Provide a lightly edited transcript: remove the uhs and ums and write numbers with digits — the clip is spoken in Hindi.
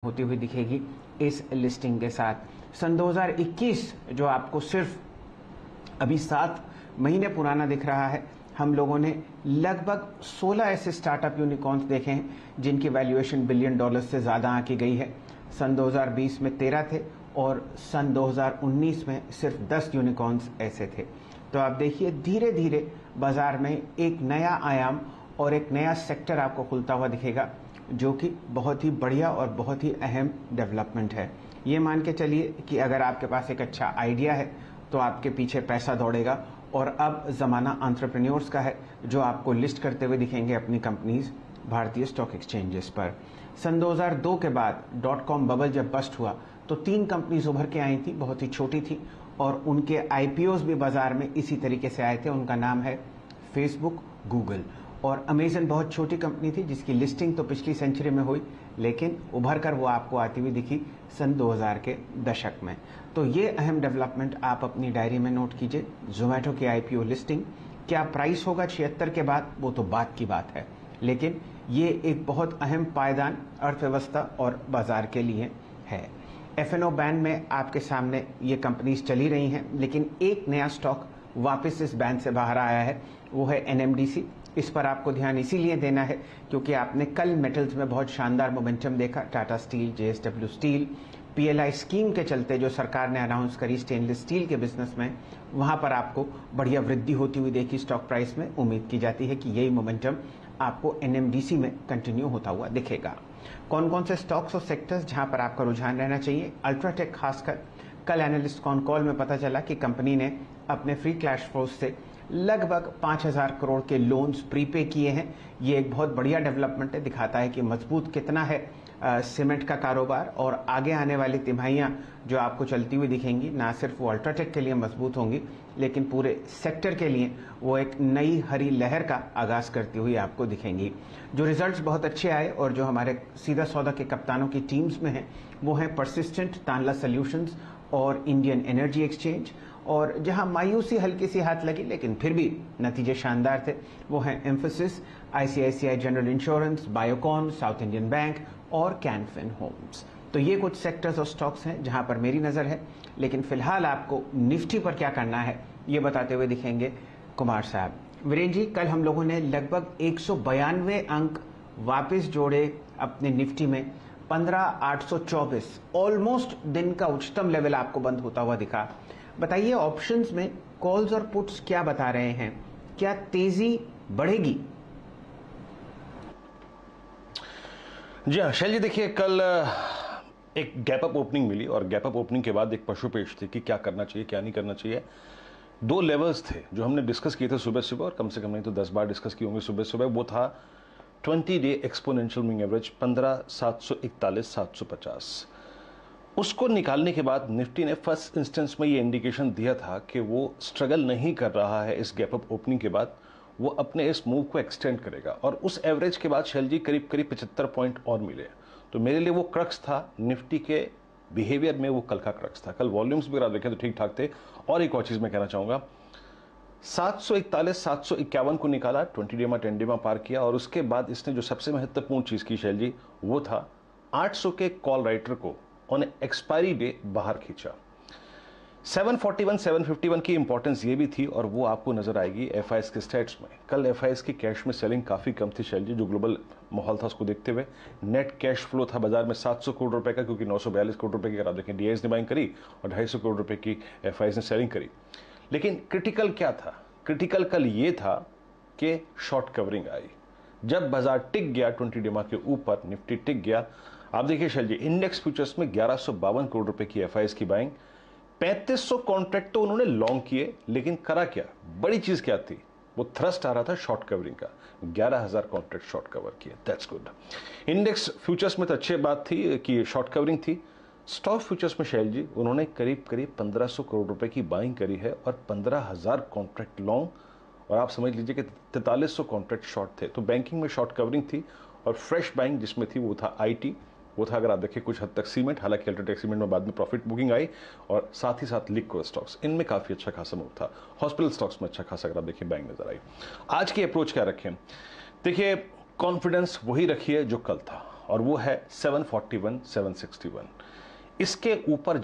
होती हुई दिखेगी इस लिस्टिंग के साथ। सन 2021 जो आपको सिर्फ अभी 7 महीने पुराना दिख रहा है, हम लोगों ने लगभग 16 ऐसे स्टार्टअप यूनिकॉर्न्स देखे हैं जिनकी वैल्यूएशन बिलियन डॉलर से ज़्यादा आंकी गई है। सन 2020 में 13 थे और सन 2019 में सिर्फ 10 यूनिकॉर्न्स ऐसे थे। तो आप देखिए धीरे धीरे बाजार में एक नया आयाम और एक नया सेक्टर आपको खुलता हुआ दिखेगा, जो कि बहुत ही बढ़िया और बहुत ही अहम डेवलपमेंट है। ये मान के चलिए कि अगर आपके पास एक अच्छा आइडिया है तो आपके पीछे पैसा दौड़ेगा, और अब ज़माना एंटरप्रेन्योर्स का है जो आपको लिस्ट करते हुए दिखेंगे अपनी कंपनीज भारतीय स्टॉक एक्सचेंजेस पर। सन 2002 के बाद .com बबल जब बस्ट हुआ तो 3 कंपनीज उभर के आई थी, बहुत ही छोटी थी, और उनके आईपीओज भी बाजार में इसी तरीके से आए थे। उनका नाम है फेसबुक, गूगल और अमेजन। बहुत छोटी कंपनी थी जिसकी लिस्टिंग तो पिछली सेंचुरी में हुई, लेकिन उभर कर वो आपको आती हुई दिखी सन 2000 के दशक में। तो ये अहम डेवलपमेंट आप अपनी डायरी में नोट कीजिए। जोमेटो की आईपीओ लिस्टिंग, क्या प्राइस होगा 76 के बाद, वो तो बात की बात है, लेकिन ये एक बहुत अहम पायदान अर्थव्यवस्था और बाजार के लिए है। एफएनओ बैन में आपके सामने ये कंपनीज चली रही हैं, लेकिन एक नया स्टॉक वापस इस बैन से बाहर आया है, वो है एनएमडीसी। इस पर आपको ध्यान इसीलिए देना है क्योंकि आपने कल मेटल्स में बहुत शानदार मोमेंटम देखा। Tata steel, JSW steel, PLI scheme के चलते जो सरकार ने अनाउंस करी स्टेनलेस स्टील के बिजनेस में, वहां पर आपको बढ़िया वृद्धि होती हुई देखी स्टॉक प्राइस में। उम्मीद की जाती है कि यही मोमेंटम आपको एनएमडीसी में कंटिन्यू होता हुआ दिखेगा। कौन कौन से स्टॉक्स और सेक्टर्स जहां पर आपका रुझान रहना चाहिए? अल्ट्राटेक खासकर, कल एनालिस्ट कॉन कॉल में पता चला कि कंपनी ने अपने फ्री कैश फ्लो से लगभग 5000 करोड़ के लोन्स प्रीपे किए हैं। ये एक बहुत बढ़िया डेवलपमेंट है, दिखाता है कि मजबूत कितना है सीमेंट का कारोबार, और आगे आने वाली तिमाहियां जो आपको चलती हुई दिखेंगी, ना सिर्फ वो अल्ट्राटेक के लिए मजबूत होंगी लेकिन पूरे सेक्टर के लिए वो एक नई हरी लहर का आगाज करती हुई आपको दिखेंगी। जो रिजल्ट्स बहुत अच्छे आए और जो हमारे सीधा सौदा के कप्तानों की टीम्स में हैं, वो हैं परसिस्टेंट, तानला सॉल्यूशंस और इंडियन एनर्जी एक्सचेंज। और जहां मायूसी हल्की सी हाथ लगी लेकिन फिर भी नतीजे शानदार थे, वो हैं emphasis, ICICI general insurance, Biocon, south Indian bank और कैनफिन होम्स। तो ये कुछ सेक्टर्स और स्टॉक्स हैं जहां पर मेरी नजर है। लेकिन फिलहाल आपको निफ्टी पर क्या करना है ये बताते हुए दिखेंगे कुमार साहब। वीरेंद्र जी, कल हम लोगों ने लगभग 192 अंक वापस जोड़े अपने निफ्टी में। 15,824 ऑलमोस्ट दिन का उच्चतम लेवल आपको बंद होता हुआ दिखा। बताइए ऑप्शंस में कॉल्स और पुट्स क्या बता रहे हैं, क्या तेजी बढ़ेगी? जी हाँ शैल जी, देखिए कल एक गैप अप ओपनिंग मिली और गैप अप ओपनिंग के बाद एक पशुपेश थी कि क्या करना चाहिए क्या नहीं करना चाहिए। 2 लेवल्स थे जो हमने डिस्कस किए थे सुबह सुबह, और कम से कम नहीं तो 10 बार डिस्कस किए होंगे सुबह सुबह। वो था 20 डे एक्सपोनेंशियल मूविंग एवरेज 15,741-750। उसको निकालने के बाद निफ्टी ने फर्स्ट इंस्टेंस में ये इंडिकेशन दिया था कि वो स्ट्रगल नहीं कर रहा है इस गैप अप ओपनिंग के बाद, वो अपने इस मूव को एक्सटेंड करेगा। और उस एवरेज के बाद शैल जी करीब करीब 75 पॉइंट और मिले। तो मेरे लिए वो क्रक्स था निफ्टी के बिहेवियर में, वो कल का क्रक्स था। कल वॉल्यूम्स भी अगर देखें तो ठीक ठाक थे। और एक और चीज मैं कहना चाहूंगा, 741-751 को निकाला, 20 डेमा 10 डेमा पार किया, और उसके बाद इसने जो सबसे महत्वपूर्ण चीज की शैल जी, वो था 800 के कॉल राइटर को ऑन एक्सपायरी डे बाहर खींचा। 741 751 की इंपॉर्टेंस ये भी थी, और वो आपको नजर आएगी एफआईएस के स्टेट्स में। कल एफआईएस की कैश में सेलिंग काफी कम थी शैल जी, जो ग्लोबल माहौल था उसको देखते हुए। नेट कैश फ्लो था बाजार में 700 करोड़ रुपए का, क्योंकि 942 करोड़ रुपए की अगर आप देखें डीआईएस ने बाइंग करी और 250 करोड़ रुपए की एफआईएस ने सेलिंग करी। लेकिन क्रिटिकल क्या था? क्रिटिकल कल ये था कि शॉर्ट कवरिंग आई। जब बाजार टिक गया 20 डेमा के ऊपर, निफ्टी टिक गया। आप देखिए शैल जी, इंडेक्स फ्यूचर्स में 1152 करोड़ रुपए की एफआईएस की बाइंग, 3500 कॉन्ट्रैक्ट तो उन्होंने लॉन्ग किए, लेकिन करा क्या? बड़ी चीज क्या थी? वो थ्रस्ट आ रहा था शॉर्ट कवरिंग का। 11,000 कॉन्ट्रैक्ट शॉर्ट कवर किए, दैट्स गुड। इंडेक्स फ्यूचर्स में तो अच्छी बात थी कि शॉर्ट कवरिंग थी। स्टॉक फ्यूचर्स में शैल जी उन्होंने करीब करीब 1500 करोड़ रुपए की बाइंग करी है और 15,000 कॉन्ट्रैक्ट लॉन्ग, और आप समझ लीजिए कि 4300 कॉन्ट्रैक्ट शॉर्ट थे। तो बैंकिंग में शॉर्ट कवरिंग थी, और फ्रेश बाइंग जिसमें थी वो था आईटी, वो था अगर आप देखिए कुछ हद तक सीमेंट, हालांकि अल्ट्राटेक सीमेंट में बाद में प्रॉफिट बुकिंग आई, और साथ ही साथ लिक्विड स्टॉक्स, इनमें काफी अच्छा खासा मूव था। हॉस्पिटल स्टॉक्स में अच्छा खासा अगर आप देखिए बैंक नजर आई। आज की अप्रोच क्या रखें? देखिए कॉन्फिडेंस वही रखिए जो कल था, और वो है 741 761। इसके ऊपर